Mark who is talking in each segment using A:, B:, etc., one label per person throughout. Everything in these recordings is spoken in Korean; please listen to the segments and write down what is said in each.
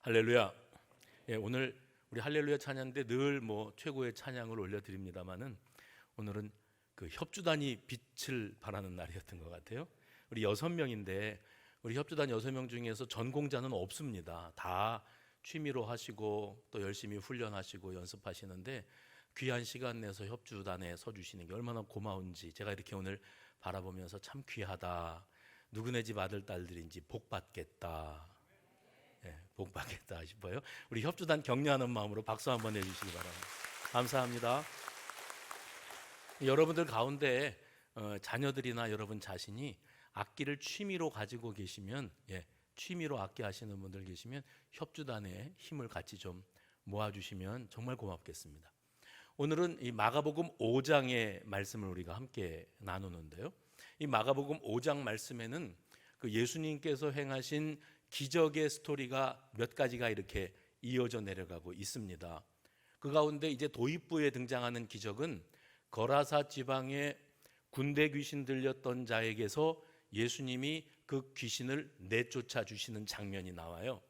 A: 할렐루야. 예, 오늘 우리 할렐루야 찬양인데 늘 최고의 찬양을 올려드립니다만은 오늘은 그 협주단이 빛을 발하는 날이었던 것 같아요. 우리 6명인데 우리 협주단 6명 중에서 전공자는 없습니다. 다 취미로 하시고 또 열심히 훈련하시고 연습하시는데 귀한 시간 내서 협주단에 서주시는 게 얼마나 고마운지 제가 이렇게 오늘 바라보면서 참 귀하다. 누구네 집 아들 딸들인지 복 받겠다. 복 받겠다 싶어요. 우리 협주단 격려하는 마음으로 박수 한번 해주시기 바랍니다. 감사합니다. 여러분들 가운데 자녀들이나 여러분 자신이 악기를 취미로 가지고 계시면 취미로 악기 하시는 분들 계시면 협주단에 힘을 같이 좀 모아주시면 정말 고맙겠습니다. 오늘은 이 마가복음 5장의 말씀을 우리가 함께 나누는데요. 이 마가복음 5장 말씀에는 그 예수님께서 행하신 기적의 스토리가 몇 가지가 이렇게 이어져 내려가고 있습니다. 그 가운데 이제 도입부에 등장하는 기적은 거라사 지방에 군대 귀신 들렸던 자에게서 예수님이 그 귀신을 내쫓아 주시는 장면이 나와요.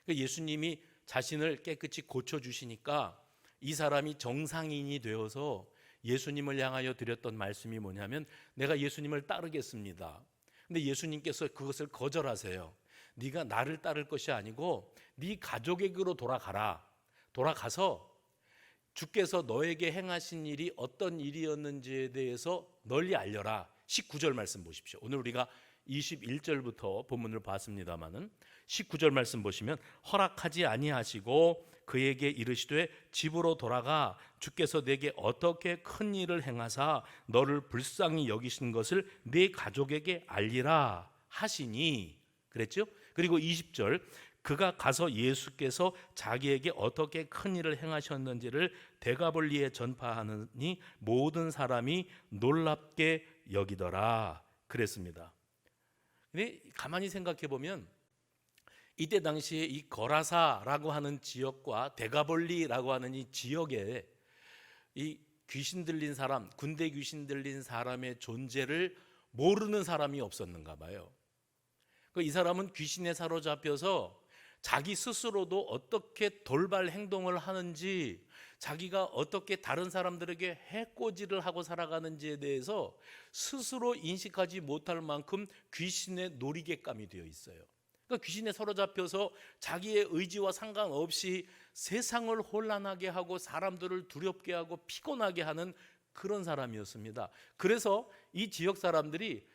A: 예수님이 자신을 깨끗이 고쳐주시니까 이 사람이 정상인이 되어서 예수님을 향하여 드렸던 말씀이 뭐냐면 내가 예수님을 따르겠습니다. 근데 예수님께서 그것을 거절하세요. 네가 나를 따를 것이 아니고 네 가족에게로 돌아가라. 돌아가서 주께서 너에게 행하신 일이 어떤 일이었는지에 대해서 널리 알려라. 19절 말씀 보십시오. 오늘 우리가 21절부터 본문을 봤습니다마는 19절 말씀 보시면 허락하지 아니하시고 그에게 이르시되 집으로 돌아가 주께서 내게 어떻게 큰 일을 행하사 너를 불쌍히 여기신 것을 네 가족에게 알리라 하시니 그랬죠? 그리고 20절 그가 가서 예수께서 자기에게 어떻게 큰 일을 행하셨는지를 데가볼리에 전파하느니 모든 사람이 놀랍게 여기더라 그랬습니다. 근데 가만히 생각해 보면 이때 당시에 이 거라사라고 하는 지역과 데가볼리라고 하는 이 지역에 이 귀신 들린 사람, 군대 귀신 들린 사람의 존재를 모르는 사람이 없었는가 봐요. 이 사람은 귀신에 사로잡혀서 자기 스스로도 어떻게 돌발 행동을 하는지 자기가 어떻게 다른 사람들에게 해코지를 하고 살아가는지에 대해서 스스로 인식하지 못할 만큼 귀신의 놀이개감이 되어 있어요. 그러니까 귀신에 사로잡혀서 자기의 의지와 상관없이 세상을 혼란하게 하고 사람들을 두렵게 하고 피곤하게 하는 그런 사람이었습니다. 그래서 이 지역 사람들이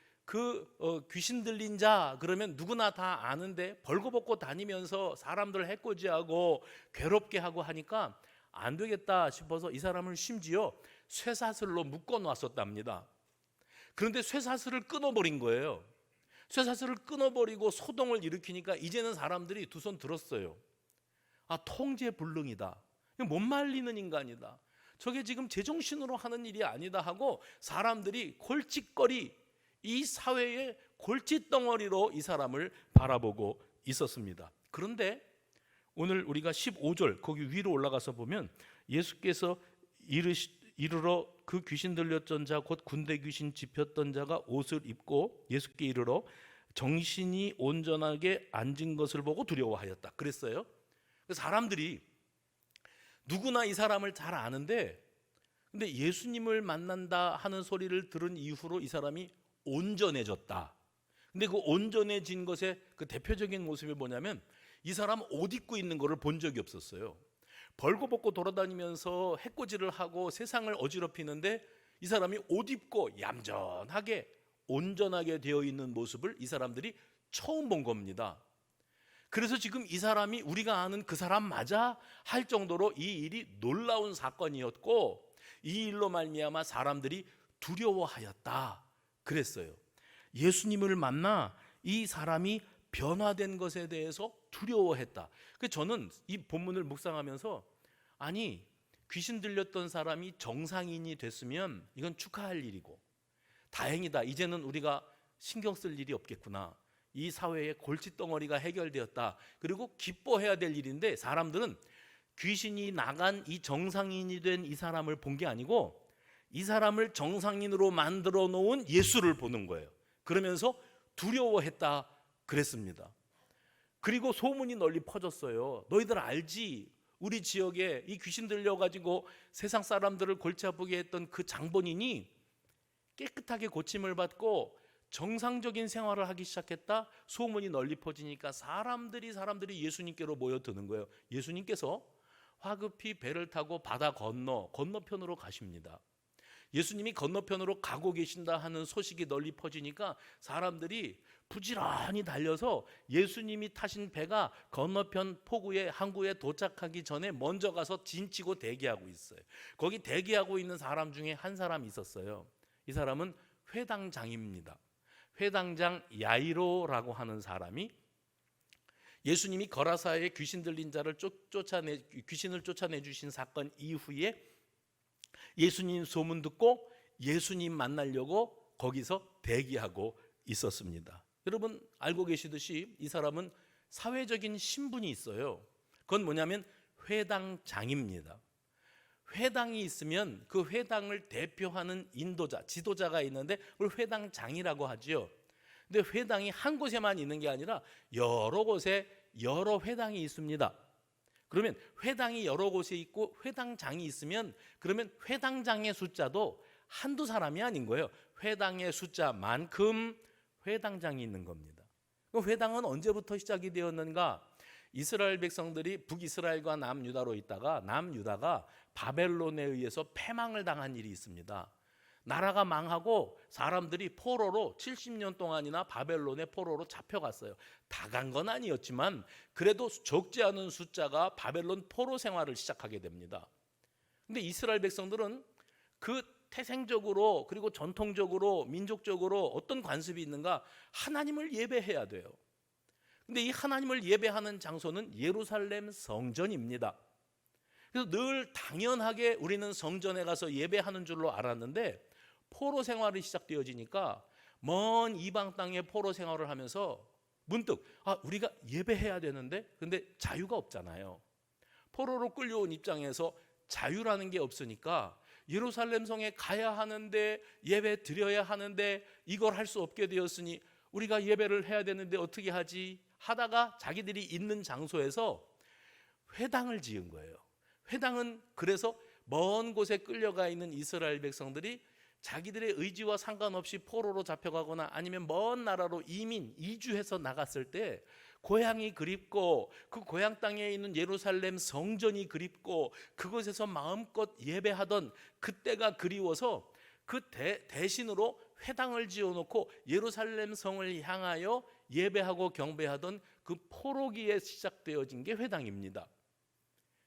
A: 귀신 들린 자 그러면 누구나 다 아는데 벌거벗고 다니면서 사람들 해코지하고 괴롭게 하고 하니까 안 되겠다 싶어서 이 사람을 심지어 쇠사슬로 묶어 놨었답니다. 그런데 쇠사슬을 끊어버린 거예요. 쇠사슬을 끊어버리고 소동을 일으키니까 이제는 사람들이 두 손 들었어요. 통제불능이다. 못 말리는 인간이다. 저게 지금 제정신으로 하는 일이 아니다 하고 사람들이 골칫거리 이 사회의 골칫덩어리로 이 사람을 바라보고 있었습니다. 그런데 오늘 우리가 15절 거기 위로 올라가서 보면 예수께서 이르러 그 귀신 들렸던 자 곧 군대 귀신 짚혔던 자가 옷을 입고 예수께 이르러 정신이 온전하게 앉은 것을 보고 두려워하였다 그랬어요. 사람들이 누구나 이 사람을 잘 아는데 근데 예수님을 만난다 하는 소리를 들은 이후로 이 사람이 온전해졌다. 근데 그 온전해진 것의 그 대표적인 모습이 뭐냐면 이 사람 옷 입고 있는 것을 본 적이 없었어요. 벌거벗고 돌아다니면서 해코지를 하고 세상을 어지럽히는데 이 사람이 옷 입고 얌전하게 온전하게 되어 있는 모습을 이 사람들이 처음 본 겁니다. 그래서 지금 이 사람이 우리가 아는 그 사람 맞아? 할 정도로 이 일이 놀라운 사건이었고 이 일로 말미암아 사람들이 두려워하였다 그랬어요. 예수님을 만나 이 사람이 변화된 것에 대해서 두려워했다. 저는 이 본문을 묵상하면서 아니 귀신 들렸던 사람이 정상인이 됐으면 이건 축하할 일이고 다행이다. 이제는 우리가 신경 쓸 일이 없겠구나. 이 사회의 골칫덩어리가 해결되었다. 그리고 기뻐해야 될 일인데 사람들은 귀신이 나간 이 정상인이 된 이 사람을 본 게 아니고 이 사람을 정상인으로 만들어 놓은 예수를 보는 거예요. 그러면서 두려워했다 그랬습니다. 그리고 소문이 널리 퍼졌어요. 너희들 알지? 우리 지역에 이 귀신 들려가지고 세상 사람들을 골치 아프게 했던 그 장본인이 깨끗하게 고침을 받고 정상적인 생활을 하기 시작했다. 소문이 널리 퍼지니까 사람들이 예수님께로 모여드는 거예요. 예수님께서 화급히 배를 타고 바다 건너편으로 가십니다. 예수님이 건너편으로 가고 계신다 하는 소식이 널리 퍼지니까 사람들이 부지런히 달려서 예수님이 타신 배가 건너편 항구에 도착하기 전에 먼저 가서 진치고 대기하고 있어요. 거기 대기하고 있는 사람 중에 한 사람이 있었어요. 이 사람은 회당장입니다. 회당장 야이로라고 하는 사람이 예수님이 거라사에 귀신 들린 자를 귀신을 쫓아내 주신 사건 이후에 예수님 소문 듣고 예수님 만나려고 거기서 대기하고 있었습니다. 여러분 알고 계시듯이 이 사람은 사회적인 신분이 있어요. 그건 뭐냐면 회당장입니다. 회당이 있으면 그 회당을 대표하는 인도자, 지도자가 있는데 그걸 회당장이라고 하지요. 근데 회당이 한 곳에만 있는 게 아니라 여러 곳에 여러 회당이 있습니다. 그러면 회당이 여러 곳에 있고 회당장이 있으면 그러면 회당장의 숫자도 한두 사람이 아닌 거예요. 회당의 숫자만큼 회당장이 있는 겁니다. 회당은 언제부터 시작이 되었는가? 이스라엘 백성들이 북이스라엘과 남유다로 있다가 남유다가 바벨론에 의해서 패망을 당한 일이 있습니다. 나라가 망하고 사람들이 포로로 70년 동안이나 바벨론의 포로로 잡혀갔어요. 다 간 건 아니었지만 그래도 적지 않은 숫자가 바벨론 포로 생활을 시작하게 됩니다. 근데 이스라엘 백성들은 그 태생적으로 그리고 전통적으로 민족적으로 어떤 관습이 있는가? 하나님을 예배해야 돼요. 근데 이 하나님을 예배하는 장소는 예루살렘 성전입니다. 그래서 늘 당연하게 우리는 성전에 가서 예배하는 줄로 알았는데 포로 생활이 시작되어지니까 먼 이방 땅에 포로 생활을 하면서 문득 우리가 예배해야 되는데 근데 자유가 없잖아요. 포로로 끌려온 입장에서 자유라는 게 없으니까 예루살렘 성에 가야 하는데 예배 드려야 하는데 이걸 할 수 없게 되었으니 우리가 예배를 해야 되는데 어떻게 하지? 하다가 자기들이 있는 장소에서 회당을 지은 거예요. 회당은 그래서 먼 곳에 끌려가 있는 이스라엘 백성들이 자기들의 의지와 상관없이 포로로 잡혀가거나 아니면 먼 나라로 이주해서 나갔을 때 고향이 그립고 그 고향 땅에 있는 예루살렘 성전이 그립고 그곳에서 마음껏 예배하던 그때가 그리워서 그 대신으로 회당을 지어놓고 예루살렘 성을 향하여 예배하고 경배하던 그 포로기에 시작되어진 게 회당입니다.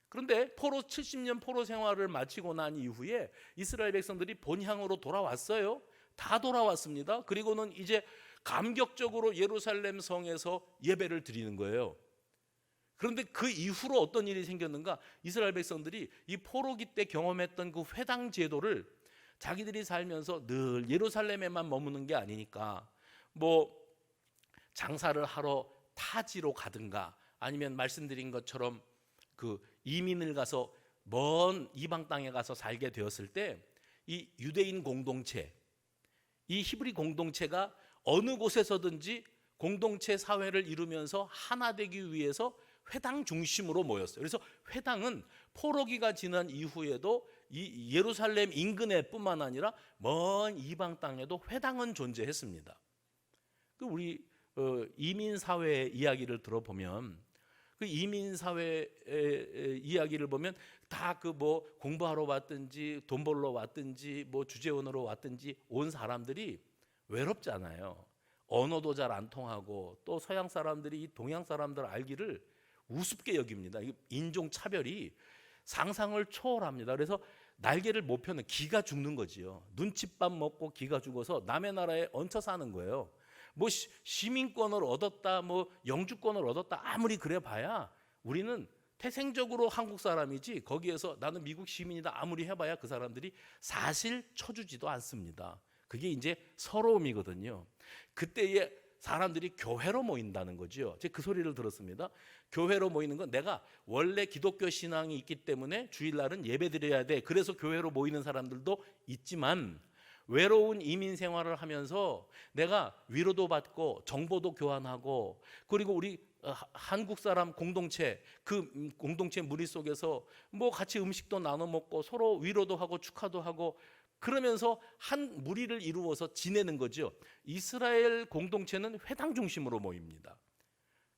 A: 그런데 70년 포로 생활을 마치고 난 이후에 이스라엘 백성들이 본향으로 돌아왔어요. 다 돌아왔습니다. 그리고는 이제 감격적으로 예루살렘 성에서 예배를 드리는 거예요. 그런데 그 이후로 어떤 일이 생겼는가? 이스라엘 백성들이 이 포로기 때 경험했던 그 회당 제도를 자기들이 살면서 늘 예루살렘에만 머무는 게 아니니까 뭐 장사를 하러 타지로 가든가 아니면 말씀드린 것처럼 그 이민을 가서 먼 이방 땅에 가서 살게 되었을 때 이 유대인 공동체, 이 히브리 공동체가 어느 곳에서든지 공동체 사회를 이루면서 하나 되기 위해서 회당 중심으로 모였어요. 그래서 회당은 포로기가 지난 이후에도 이 예루살렘 인근에 뿐만 아니라 먼 이방 땅에도 회당은 존재했습니다. 우리 이민 사회 이야기를 들어보면 그 이민 사회의 이야기를 보면 다 그 뭐 공부하러 왔든지 돈 벌러 왔든지 뭐 주재원으로 왔든지 온 사람들이 외롭잖아요. 언어도 잘 안 통하고 또 서양 사람들이 이 동양 사람들 알기를 우습게 여깁니다. 인종 차별이 상상을 초월합니다. 그래서 날개를 못 펴는 기가 죽는 거지요. 눈칫밥 먹고 기가 죽어서 남의 나라에 얹혀 사는 거예요. 뭐 시민권을 얻었다, 뭐 영주권을 얻었다 아무리 그래 봐야 우리는 태생적으로 한국 사람이지 거기에서 나는 미국 시민이다 아무리 해봐야 그 사람들이 사실 쳐주지도 않습니다. 그게 이제 서러움이거든요. 그때에 사람들이 교회로 모인다는 거죠. 제가 그 소리를 들었습니다. 교회로 모이는 건 내가 원래 기독교 신앙이 있기 때문에 주일날은 예배드려야 돼. 그래서 교회로 모이는 사람들도 있지만 외로운 이민 생활을 하면서 내가 위로도 받고 정보도 교환하고 그리고 우리 한국 사람 공동체, 그 공동체 무리 속에서 뭐 같이 음식도 나눠 먹고 서로 위로도 하고 축하도 하고 그러면서 한 무리를 이루어서 지내는 거죠. 이스라엘 공동체는 회당 중심으로 모입니다.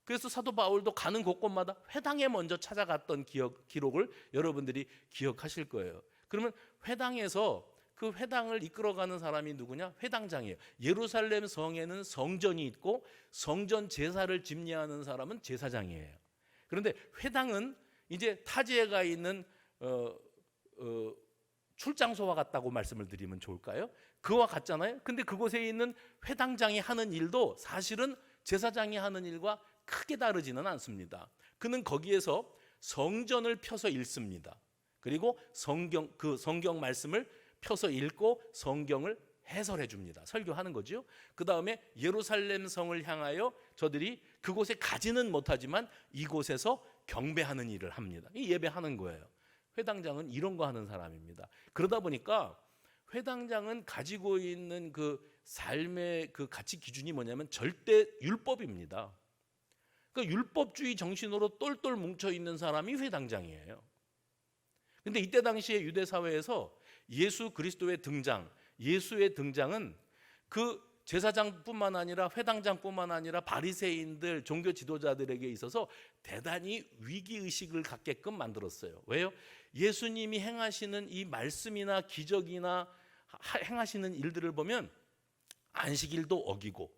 A: 그래서 사도 바울도 가는 곳곳마다 회당에 먼저 찾아갔던 기록을 여러분들이 기억하실 거예요. 그러면 회당에서 그 회당을 이끌어가는 사람이 누구냐? 회당장이에요. 예루살렘 성에는 성전이 있고 성전 제사를 집례하는 사람은 제사장이에요. 그런데 회당은 이제 타지에 가 있는 출장소와 같다고 말씀을 드리면 좋을까요? 그와 같잖아요. 근데 그곳에 있는 회당장이 하는 일도 사실은 제사장이 하는 일과 크게 다르지는 않습니다. 그는 거기에서 성전을 펴서 읽습니다. 그리고 그 성경 말씀을 펴서 읽고 성경을 해설해 줍니다. 설교하는 거죠. 그 다음에 예루살렘 성을 향하여 저들이 그곳에 가지는 못하지만 이곳에서 경배하는 일을 합니다. 예배하는 거예요. 회당장은 이런 거 하는 사람입니다. 그러다 보니까 회당장은 가지고 있는 그 삶의 그 가치 기준이 뭐냐면 절대 율법입니다. 그러니까 율법주의 정신으로 똘똘 뭉쳐 있는 사람이 회당장이에요. 근데 이때 당시에 유대 사회에서 예수 그리스도의 등장, 예수의 등장은 그 제사장뿐만 아니라 회당장뿐만 아니라 바리새인들, 종교 지도자들에게 있어서 대단히 위기의식을 갖게끔 만들었어요. 왜요? 예수님이 행하시는 이 말씀이나 기적이나 행하시는 일들을 보면 안식일도 어기고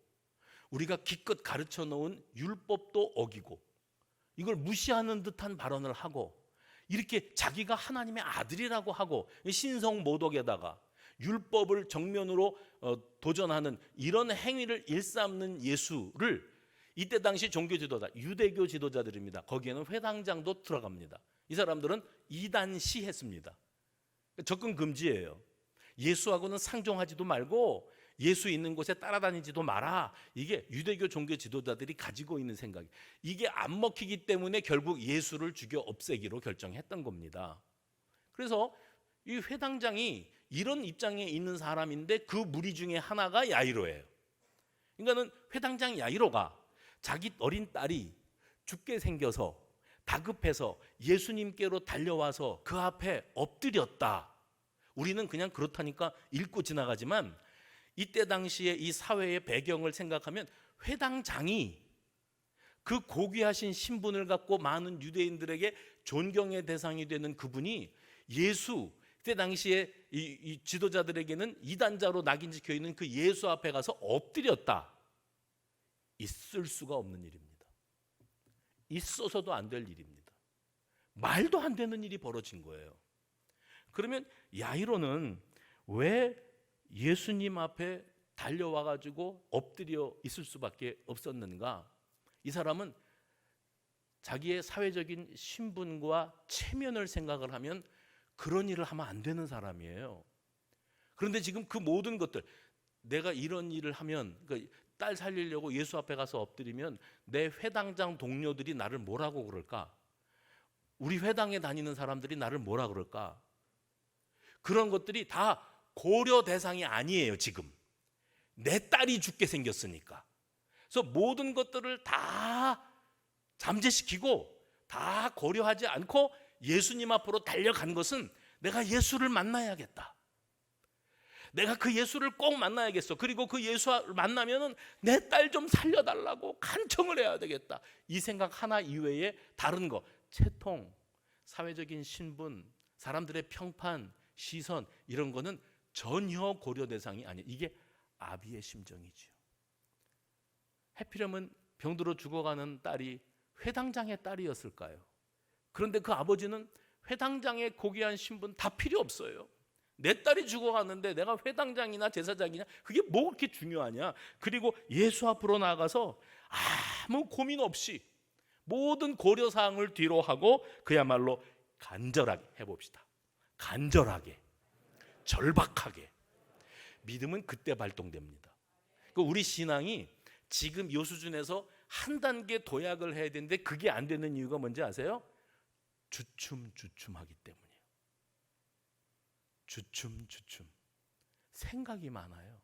A: 우리가 기껏 가르쳐 놓은 율법도 어기고 이걸 무시하는 듯한 발언을 하고 이렇게 자기가 하나님의 아들이라고 하고 신성모독에다가 율법을 정면으로 도전하는 이런 행위를 일삼는 예수를 이때 당시 종교 지도자, 유대교 지도자들입니다. 거기에는 회당장도 들어갑니다. 이 사람들은 이단시했습니다. 접근 금지예요. 예수하고는 상종하지도 말고 예수 있는 곳에 따라다니지도 마라. 이게 유대교 종교 지도자들이 가지고 있는 생각이. 이게 안 먹히기 때문에 결국 예수를 죽여 없애기로 결정했던 겁니다. 그래서 이 회당장이 이런 입장에 있는 사람인데 그 무리 중에 하나가 야이로예요. 그러니까는 회당장 야이로가 자기 어린 딸이 죽게 생겨서 다급해서 예수님께로 달려와서 그 앞에 엎드렸다. 우리는 그냥 그렇다니까 읽고 지나가지만 이때 당시에 이 사회의 배경을 생각하면 회당장이 그 고귀하신 신분을 갖고 많은 유대인들에게 존경의 대상이 되는 그분이 예수, 그때 당시에 이 지도자들에게는 이단자로 낙인 찍혀 있는 그 예수 앞에 가서 엎드렸다. 있을 수가 없는 일입니다. 있어서도 안 될 일입니다. 말도 안 되는 일이 벌어진 거예요. 그러면 야이로는 왜 예수님 앞에 달려와 가지고 엎드려 있을 수밖에 없었는가? 이 사람은 자기의 사회적인 신분과 체면을 생각을 하면 그런 일을 하면 안 되는 사람이에요. 그런데 지금 그 모든 것들, 내가 이런 일을 하면 그러니까 딸 살리려고 예수 앞에 가서 엎드리면 내 회당장 동료들이 나를 뭐라고 그럴까? 우리 회당에 다니는 사람들이 나를 뭐라 그럴까? 그런 것들이 다 고려 대상이 아니에요. 지금 내 딸이 죽게 생겼으니까. 그래서 모든 것들을 다 잠재시키고 다 고려하지 않고 예수님 앞으로 달려간 것은 내가 예수를 만나야겠다. 내가 그 예수를 꼭 만나야겠어. 그리고 그 예수를 만나면은 내 딸 좀 살려달라고 간청을 해야 되겠다. 이 생각 하나 이외에 다른 거, 채통, 사회적인 신분, 사람들의 평판, 시선 이런 거는 전혀 고려 대상이 아니에요. 이게 아비의 심정이지요. 해피려면 병들어 죽어가는 딸이 회당장의 딸이었을까요? 그런데 그 아버지는 회당장의 고귀한 신분 다 필요 없어요. 내 딸이 죽어가는데 내가 회당장이나 제사장이냐 그게 뭐 그렇게 중요하냐. 그리고 예수 앞으로 나가서 아무 고민 없이 모든 고려사항을 뒤로 하고 그야말로 간절하게 해봅시다. 간절하게, 절박하게. 믿음은 그때 발동됩니다. 우리 신앙이 지금 이 수준에서 한 단계 도약을 해야 되는데 그게 안 되는 이유가 뭔지 아세요? 주춤주춤하기 때문이에요. 주춤주춤. 생각이 많아요.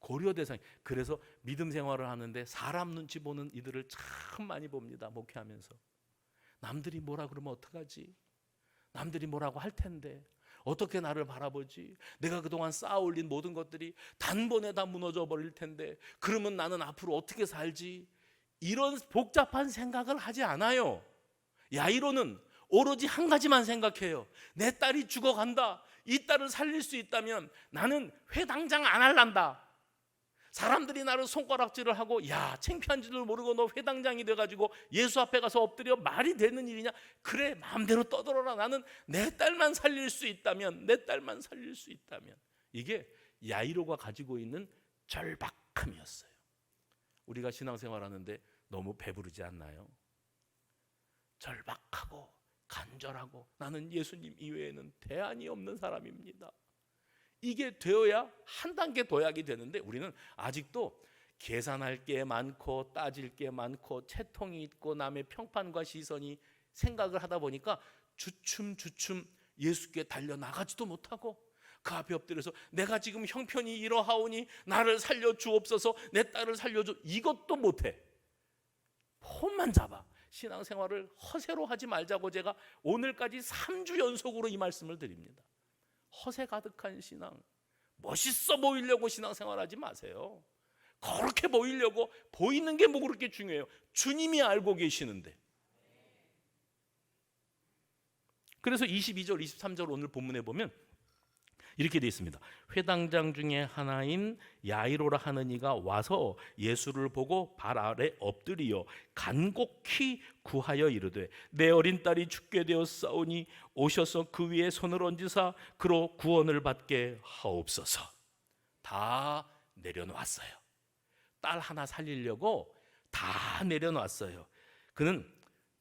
A: 고려 대상. 그래서 믿음 생활을 하는데 사람 눈치 보는 이들을 참 많이 봅니다. 목회하면서. 남들이 뭐라 그러면 어떡하지? 남들이 뭐라고 할 텐데 어떻게 나를 바라보지? 내가 그동안 쌓아 올린 모든 것들이 단번에 다 무너져 버릴 텐데 그러면 나는 앞으로 어떻게 살지? 이런 복잡한 생각을 하지 않아요. 야이로는 오로지 한 가지만 생각해요. 내 딸이 죽어간다. 이 딸을 살릴 수 있다면 나는 회당장 안 할란다. 사람들이 나를 손가락질을 하고 야 창피한 줄을 모르고 너 회당장이 돼가지고 예수 앞에 가서 엎드려 말이 되는 일이냐? 그래 마음대로 떠들어라. 나는 내 딸만 살릴 수 있다면, 내 딸만 살릴 수 있다면. 이게 야이로가 가지고 있는 절박함이었어요. 우리가 신앙생활하는데 너무 배부르지 않나요? 절박하고 간절하고 나는 예수님 이외에는 대안이 없는 사람입니다. 이게 되어야 한 단계 도약이 되는데 우리는 아직도 계산할 게 많고 따질 게 많고 채통이 있고 남의 평판과 시선이 생각을 하다 보니까 주춤주춤 예수께 달려나가지도 못하고 그 앞에 엎드려서 내가 지금 형편이 이러하오니 나를 살려주옵소서, 내 딸을 살려줘, 이것도 못해. 폰만 잡아. 신앙생활을 허세로 하지 말자고 제가 오늘까지 3주 연속으로 이 말씀을 드립니다. 허세 가득한 신앙, 멋있어 보이려고 신앙생활하지 마세요. 그렇게 보이려고 보이는 게 뭐 그렇게 중요해요? 주님이 알고 계시는데. 그래서 22절 23절 오늘 본문에 보면 이렇게 되어 있습니다. 회당장 중에 하나인 야이로라 하는 이가 와서 예수를 보고 발 아래 엎드리어 간곡히 구하여 이르되 내 어린 딸이 죽게 되었사오니 오셔서 그 위에 손을 얹으사 그로 구원을 받게 하옵소서. 다 내려놓았어요. 딸 하나 살리려고 다 내려놨어요. 그는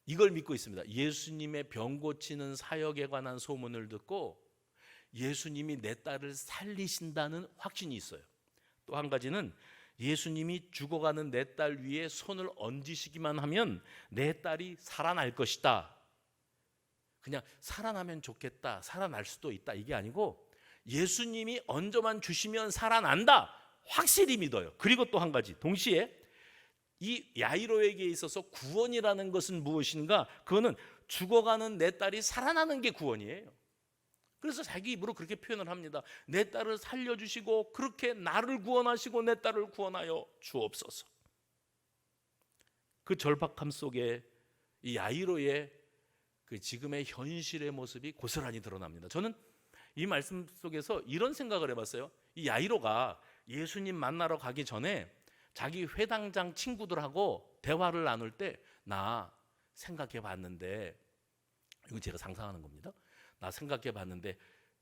A: 이걸 믿고 있습니다. 예수님의 병 고치는 사역에 관한 소문을 듣고 예수님이 내 딸을 살리신다는 확신이 있어요. 또 한 가지는 예수님이 죽어가는 내 딸 위에 손을 얹으시기만 하면 내 딸이 살아날 것이다. 그냥 살아나면 좋겠다, 살아날 수도 있다, 이게 아니고 예수님이 얹어만 주시면 살아난다, 확실히 믿어요. 그리고 또 한 가지, 동시에 이 야이로에게 있어서 구원이라는 것은 무엇인가? 그거는 죽어가는 내 딸이 살아나는 게 구원이에요. 그래서 자기 입으로 그렇게 표현을 합니다. 내 딸을 살려주시고 그렇게 나를 구원하시고 내 딸을 구원하여 주옵소서. 그 절박함 속에 이 야이로의 그 지금의 현실의 모습이 고스란히 드러납니다. 저는 이 말씀 속에서 이런 생각을 해봤어요. 이 야이로가 예수님 만나러 가기 전에 자기 회당장 친구들하고 대화를 나눌 때 나 생각해 봤는데, 이거 제가 상상하는 겁니다. 나 생각해 봤는데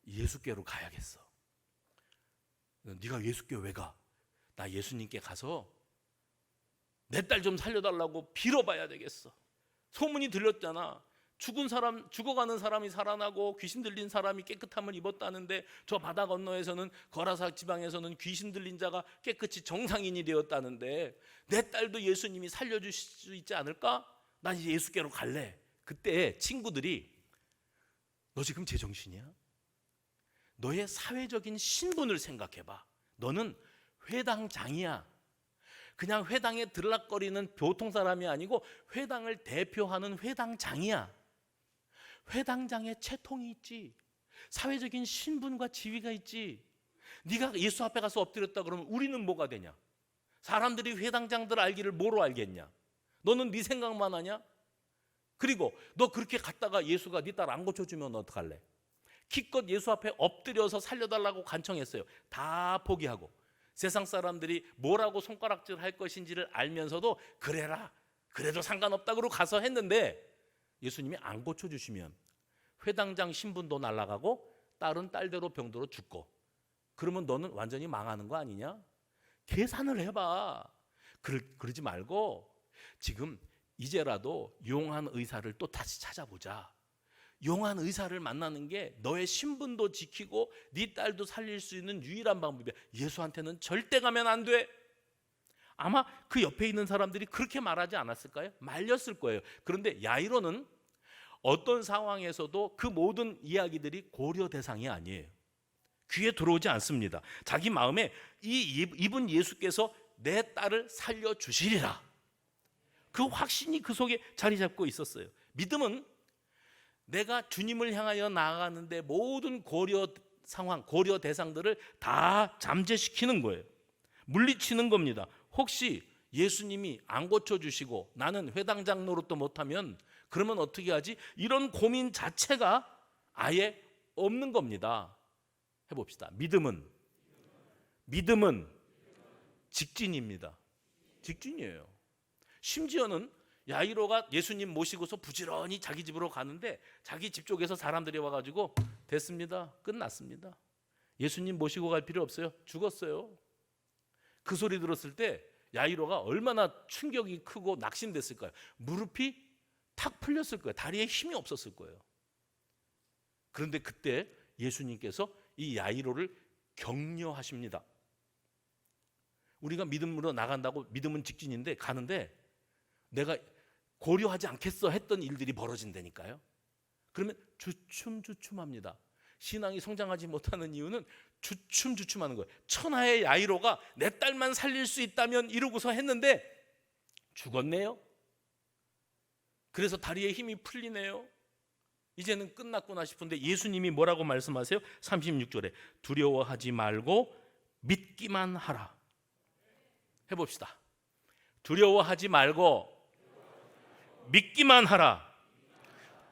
A: 예수께로 가야겠어. 네가 예수께 왜 가? 나 예수님께 가서 내 딸 좀 살려달라고 빌어봐야 되겠어. 소문이 들렸잖아. 죽어가는 사람이 살아나고 귀신 들린 사람이 깨끗함을 입었다는데 저 바다 건너에서는 거라사 지방에서는 귀신 들린 자가 깨끗이 정상인이 되었다는데 내 딸도 예수님이 살려주실 수 있지 않을까? 난 이제 예수께로 갈래. 그때 친구들이 너 지금 제정신이야? 너의 사회적인 신분을 생각해봐. 너는 회당장이야. 그냥 회당에 들락거리는 보통 사람이 아니고 회당을 대표하는 회당장이야. 회당장에 채통이 있지. 사회적인 신분과 지위가 있지. 네가 예수 앞에 가서 엎드렸다 그러면 우리는 뭐가 되냐? 사람들이 회당장들 알기를 뭐로 알겠냐? 너는 네 생각만 하냐? 그리고 너 그렇게 갔다가 예수가 네 딸 안 고쳐주면 어떡할래? 기껏 예수 앞에 엎드려서 살려달라고 간청했어요. 다 포기하고 세상 사람들이 뭐라고 손가락질 할 것인지를 알면서도 그래라, 그래도 상관없다고 가서 했는데 예수님이 안 고쳐주시면 회당장 신분도 날아가고 딸은 딸대로 병들어 죽고, 그러면 너는 완전히 망하는 거 아니냐? 계산을 해봐. 그러지 말고 지금 이제라도 용한 의사를 또 다시 찾아보자. 용한 의사를 만나는 게 너의 신분도 지키고 네 딸도 살릴 수 있는 유일한 방법이야. 예수한테는 절대 가면 안 돼. 아마 그 옆에 있는 사람들이 그렇게 말하지 않았을까요? 말렸을 거예요. 그런데 야이로는 어떤 상황에서도 그 모든 이야기들이 고려 대상이 아니에요. 귀에 들어오지 않습니다. 자기 마음에 이분 예수께서 내 딸을 살려주시리라, 그 확신이 그 속에 자리 잡고 있었어요. 믿음은 내가 주님을 향하여 나아가는데 모든 고려 상황, 고려 대상들을 다 잠재시키는 거예요. 물리치는 겁니다. 혹시 예수님이 안 고쳐주시고 나는 회당장 노릇도 못하면 그러면 어떻게 하지? 이런 고민 자체가 아예 없는 겁니다. 해봅시다. 믿음은 직진입니다. 직진이에요. 심지어는 야이로가 예수님 모시고서 부지런히 자기 집으로 가는데 자기 집 쪽에서 사람들이 와가지고 됐습니다, 끝났습니다, 예수님 모시고 갈 필요 없어요, 죽었어요. 그 소리 들었을 때 야이로가 얼마나 충격이 크고 낙심됐을까요? 무릎이 탁 풀렸을 거예요. 다리에 힘이 없었을 거예요. 그런데 그때 예수님께서 이 야이로를 격려하십니다. 우리가 믿음으로 나간다고, 믿음은 직진인데 가는데 내가 고려하지 않겠어 했던 일들이 벌어진다니까요. 그러면 주춤주춤합니다. 신앙이 성장하지 못하는 이유는 주춤주춤하는 거예요. 천하의 야이로가 내 딸만 살릴 수 있다면 이러고서 했는데 죽었네요. 그래서 다리에 힘이 풀리네요. 이제는 끝났구나 싶은데 예수님이 뭐라고 말씀하세요? 36절에 두려워하지 말고 믿기만 하라. 해봅시다. 두려워하지 말고 믿기만 하라.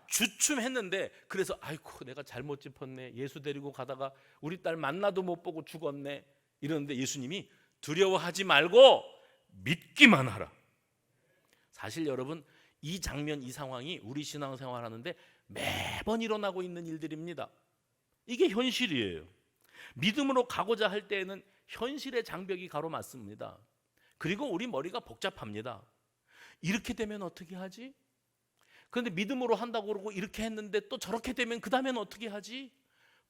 A: 주춤했는데 그래서 아이고 내가 잘못 짚었네, 예수 데리고 가다가 우리 딸 만나도 못 보고 죽었네 이러는데 예수님이 두려워하지 말고 믿기만 하라. 사실 여러분, 이 장면, 이 상황이 우리 신앙생활 하는데 매번 일어나고 있는 일들입니다. 이게 현실이에요. 믿음으로 가고자 할 때에는 현실의 장벽이 가로막습니다. 그리고 우리 머리가 복잡합니다. 이렇게 되면 어떻게 하지? 그런데 믿음으로 한다고 그러고 이렇게 했는데 또 저렇게 되면 그 다음엔 어떻게 하지?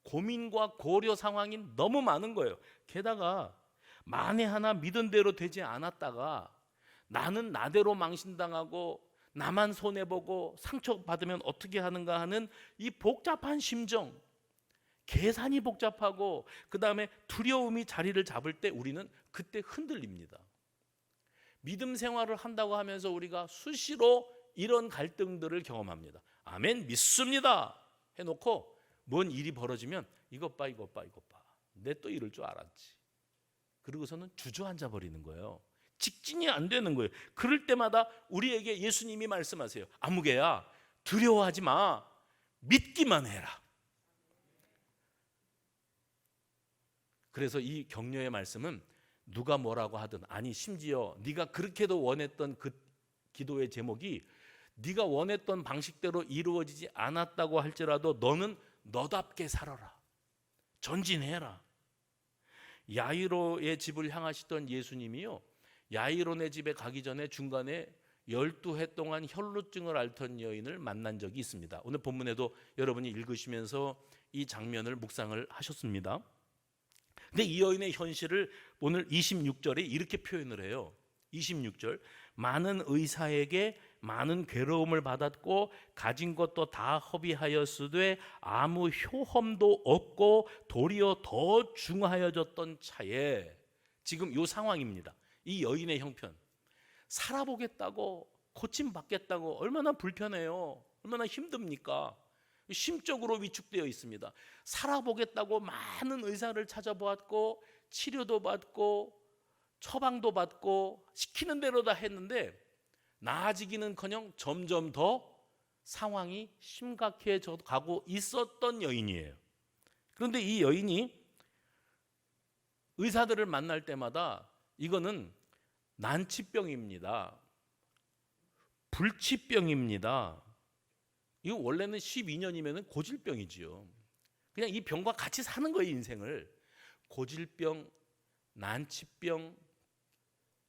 A: 고민과 고려 상황이 너무 많은 거예요. 게다가 만에 하나 믿은 대로 되지 않았다가 나는 나대로 망신당하고 나만 손해보고 상처받으면 어떻게 하는가 하는 이 복잡한 심정, 계산이 복잡하고 그 다음에 두려움이 자리를 잡을 때 우리는 그때 흔들립니다. 믿음 생활을 한다고 하면서 우리가 수시로 이런 갈등들을 경험합니다. 아멘, 믿습니다 해놓고 뭔 일이 벌어지면 이것 봐 내 또 이럴 줄 알았지, 그러고서는 주저앉아 버리는 거예요. 직진이 안 되는 거예요. 그럴 때마다 우리에게 예수님이 말씀하세요. 아무개야, 두려워하지 마, 믿기만 해라. 그래서 이 격려의 말씀은 누가 뭐라고 하든, 아니 심지어 네가 그렇게도 원했던 그 기도의 제목이 네가 원했던 방식대로 이루어지지 않았다고 할지라도 너는 너답게 살아라, 전진해라. 야이로의 집을 향하시던 예수님이요, 야이로네 집에 가기 전에 중간에 12해 동안 혈루증을 앓던 여인을 만난 적이 있습니다. 오늘 본문에도 여러분이 읽으시면서 이 장면을 묵상을 하셨습니다. 근데 이 여인의 현실을 오늘 26절에 이렇게 표현을 해요. 26절, 많은 의사에게 많은 괴로움을 받았고 가진 것도 다 허비하였으되 아무 효험도 없고 도리어 더 중하여졌던 차에, 지금 이 상황입니다. 이 여인의 형편, 살아보겠다고, 고침받겠다고 얼마나 불편해요, 얼마나 힘듭니까? 심적으로 위축되어 있습니다. 살아보겠다고 많은 의사를 찾아보았고 치료도 받고 처방도 받고 시키는 대로 다 했는데 나아지기는커녕 점점 더 상황이 심각해져 가고 있었던 여인이에요. 그런데 이 여인이 의사들을 만날 때마다 이거는 난치병입니다, 불치병입니다, 이거 원래는 12년이면 고질병이지요. 그냥 이 병과 같이 사는 거예요, 인생을. 고질병, 난치병,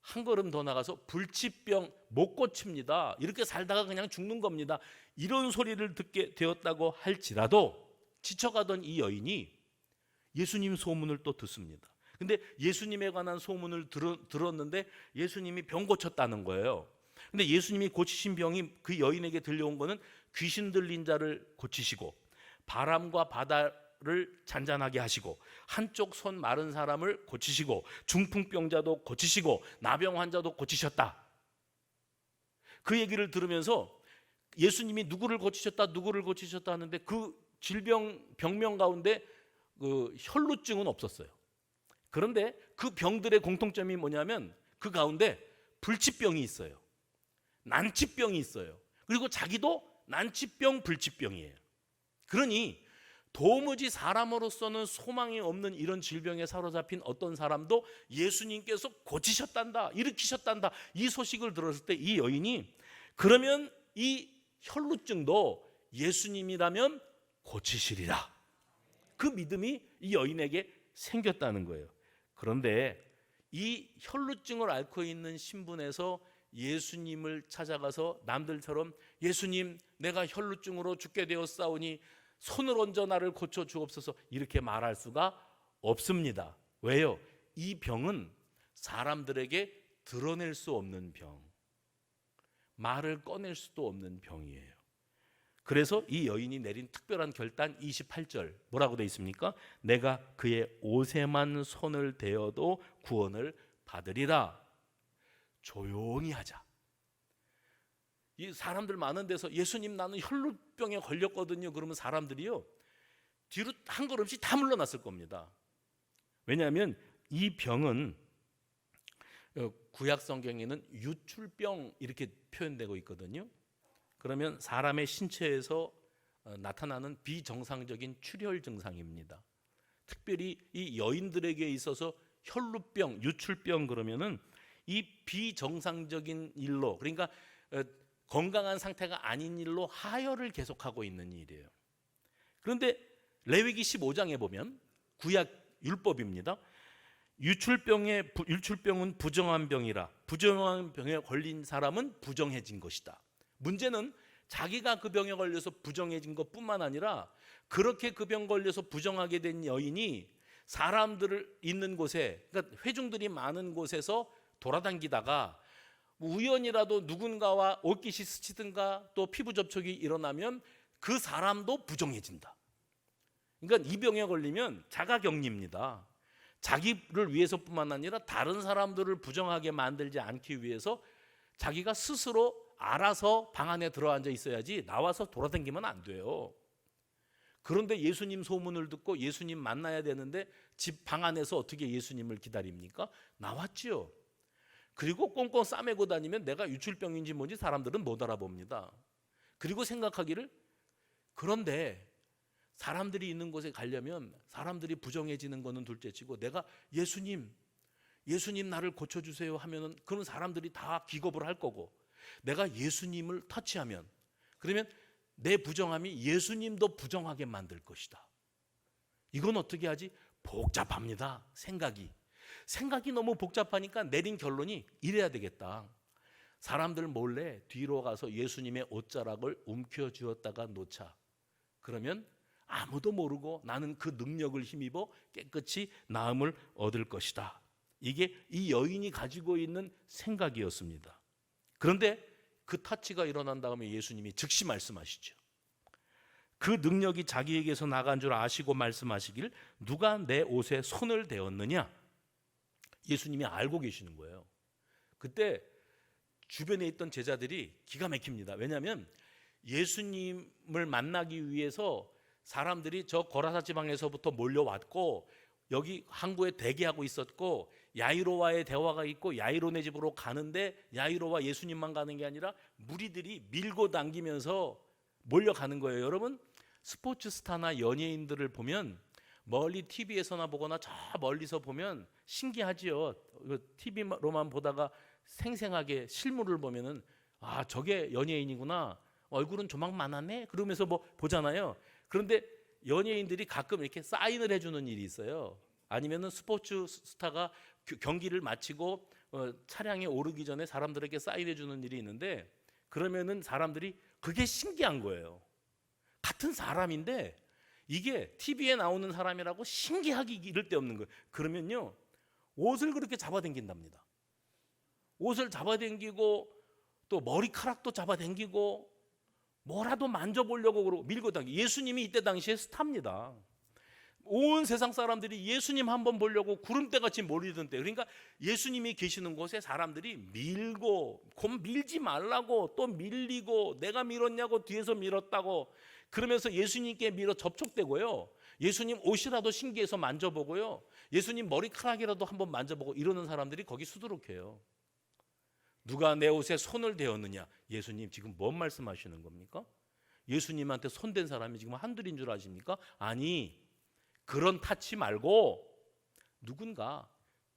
A: 한 걸음 더 나가서 불치병, 못 고칩니다, 이렇게 살다가 그냥 죽는 겁니다. 이런 소리를 듣게 되었다고 할지라도 지쳐가던 이 여인이 예수님 소문을 또 듣습니다. 근데 예수님에 관한 소문을 들었는데 예수님이 병 고쳤다는 거예요. 근데 예수님이 고치신 병이 그 여인에게 들려온 거는 귀신 들린 자를 고치시고 바람과 바다를 잔잔하게 하시고 한쪽 손 마른 사람을 고치시고 중풍병자도 고치시고 나병 환자도 고치셨다. 그 얘기를 들으면서 예수님이 누구를 고치셨다 하는데 그 병명 가운데 그 혈루증은 없었어요. 그런데 그 병들의 공통점이 뭐냐면 그 가운데 불치병이 있어요. 난치병이 있어요. 그리고 자기도 난치병, 불치병이에요. 그러니 도무지 사람으로서는 소망이 없는 이런 질병에 사로잡힌 어떤 사람도 예수님께서 고치셨단다, 일으키셨단다, 이 소식을 들었을 때 이 여인이 그러면 이 혈루증도 예수님이라면 고치시리라, 그 믿음이 이 여인에게 생겼다는 거예요. 그런데 이 혈루증을 앓고 있는 신분에서 예수님을 찾아가서 남들처럼 예수님, 내가 혈루증으로 죽게 되었사오니 손을 얹어 나를 고쳐 주옵소서, 이렇게 말할 수가 없습니다. 왜요? 이 병은 사람들에게 드러낼 수 없는 병, 말을 꺼낼 수도 없는 병이에요. 그래서 이 여인이 내린 특별한 결단 28절 뭐라고 되어 있습니까? 내가 그의 옷에만 손을 대어도 구원을 받으리라. 조용히 하자. 이 사람들 많은 데서 예수님 나는 혈루병에 걸렸거든요, 그러면 사람들이요 뒤로 한 걸음씩 다 물러났을 겁니다. 왜냐하면 이 병은 구약 성경에는 유출병 이렇게 표현되고 있거든요. 그러면 사람의 신체에서 나타나는 비정상적인 출혈 증상입니다. 특별히 이 여인들에게 있어서 혈루병, 유출병 그러면은 이 비정상적인 일로, 그러니까 건강한 상태가 아닌 일로 하혈을 계속하고 있는 일이에요. 그런데 레위기 15장에 보면 구약 율법입니다. 유출병은 부정한 병이라, 부정한 병에 걸린 사람은 부정해진 것이다. 문제는 자기가 그 병에 걸려서 부정해진 것뿐만 아니라 그렇게 그 병 걸려서 부정하게 된 여인이 사람들을 있는 곳에, 그러니까 회중들이 많은 곳에서 돌아다니다가 우연이라도 누군가와 옷깃이 스치든가 또 피부 접촉이 일어나면 그 사람도 부정해진다. 그러니까 이 병에 걸리면 자가격리입니다. 자기를 위해서뿐만 아니라 다른 사람들을 부정하게 만들지 않기 위해서 자기가 스스로 알아서 방 안에 들어앉아 있어야지 나와서 돌아다니면 안 돼요. 그런데 예수님 소문을 듣고 예수님 만나야 되는데 집 방 안에서 어떻게 예수님을 기다립니까? 나왔지요. 그리고 꽁꽁 싸매고 다니면 내가 유출병인지 뭔지 사람들은 못 알아봅니다. 그리고 생각하기를, 그런데 사람들이 있는 곳에 가려면 사람들이 부정해지는 거는 둘째치고 내가 예수님 나를 고쳐주세요 하면은 그런 사람들이 다 기겁을 할 거고, 내가 예수님을 터치하면 그러면 내 부정함이 예수님도 부정하게 만들 것이다. 이건 어떻게 하지? 복잡합니다. 생각이 너무 복잡하니까 내린 결론이 이래야 되겠다. 사람들 몰래 뒤로 가서 예수님의 옷자락을 움켜쥐었다가 놓자. 그러면 아무도 모르고 나는 그 능력을 힘입어 깨끗이 나음을 얻을 것이다. 이게 이 여인이 가지고 있는 생각이었습니다. 그런데 그 터치가 일어난 다음에 예수님이 즉시 말씀하시죠. 그 능력이 자기에게서 나간 줄 아시고 말씀하시길 누가 내 옷에 손을 대었느냐? 예수님이 알고 계시는 거예요. 그때 주변에 있던 제자들이 기가 막힙니다. 왜냐하면 예수님을 만나기 위해서 사람들이 저 거라사 지방에서부터 몰려왔고 여기 항구에 대기하고 있었고 야이로와의 대화가 있고 야이로네 집으로 가는데 야이로와 예수님만 가는 게 아니라 무리들이 밀고 당기면서 몰려가는 거예요. 여러분, 스포츠 스타나 연예인들을 보면 멀리 TV에서나 보거나 저 멀리서 보면 신기하지요. TV로만 보다가 생생하게 실물을 보면은 아, 저게 연예인이구나, 얼굴은 조망만하네 그러면서 뭐 보잖아요. 그런데 연예인들이 가끔 이렇게 사인을 해주는 일이 있어요. 아니면은 스포츠 스타가 경기를 마치고 차량에 오르기 전에 사람들에게 사인해주는 일이 있는데, 그러면은 사람들이 그게 신기한 거예요. 같은 사람인데 이게 TV에 나오는 사람이라고 신기하기 이를 데 없는 거예요. 그러면요, 옷을 그렇게 잡아당긴답니다. 옷을 잡아당기고 또 머리카락도 잡아당기고 뭐라도 만져보려고 그러고 밀고 당기. 예수님이 이때 당시에 스타입니다. 온 세상 사람들이 예수님 한번 보려고 구름대같이 몰리던 때, 그러니까 예수님이 계시는 곳에 사람들이 밀고, 곧 밀지 말라고 또 밀리고, 내가 밀었냐고 뒤에서 밀었다고 그러면서 예수님께 밀어 접촉되고요, 예수님 옷이라도 신기해서 만져보고요, 예수님 머리카락이라도 한번 만져보고 이러는 사람들이 거기 수두룩해요. 누가 내 옷에 손을 대었느냐? 예수님 지금 뭔 말씀하시는 겁니까? 예수님한테 손댄 사람이 지금 한둘인 줄 아십니까? 아니, 그런 타치 말고 누군가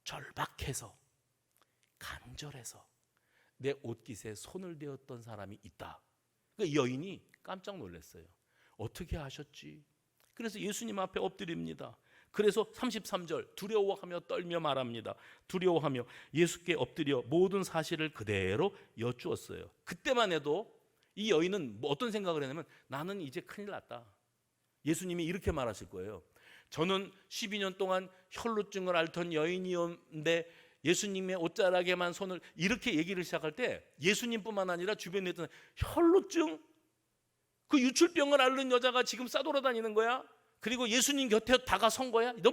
A: 절박해서 간절해서 내 옷깃에 손을 대었던 사람이 있다. 그 여인이 깜짝 놀랐어요. 어떻게 하셨지? 그래서 예수님 앞에 엎드립니다. 그래서 33절 두려워하며 떨며 말합니다. 두려워하며 예수께 엎드려 모든 사실을 그대로 여쭈었어요. 그때만 해도 이 여인은 어떤 생각을 했냐면, 나는 이제 큰일 났다. 예수님이 이렇게 말하실 거예요. 저는 12년 동안 혈루증을 앓던 여인이었는데 예수님의 옷자락에만 손을, 이렇게 얘기를 시작할 때 예수님뿐만 아니라 주변에 있던, 혈루증? 그 유출병을 앓는 여자가 지금 싸돌아다니는 거야? 그리고 예수님 곁에 다가선 거야? 너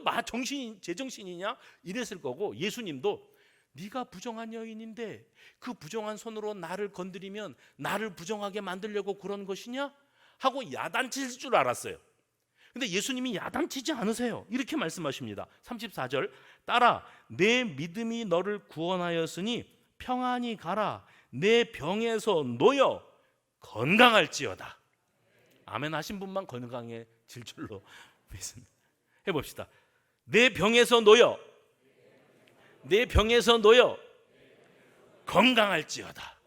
A: 제정신이냐? 이랬을 거고, 예수님도 네가 부정한 여인인데 그 부정한 손으로 나를 건드리면 나를 부정하게 만들려고 그런 것이냐? 하고 야단칠 줄 알았어요. 근데 예수님이 야단치지 않으세요. 이렇게 말씀하십니다. 34절 따라 내 믿음이 너를 구원하였으니 평안히 가라. 내 병에서 놓여 건강할지어다. 아멘 하신 분만 건강해질 줄로 믿습니다. 해봅시다. 내 병에서 놓여 건강할지어다.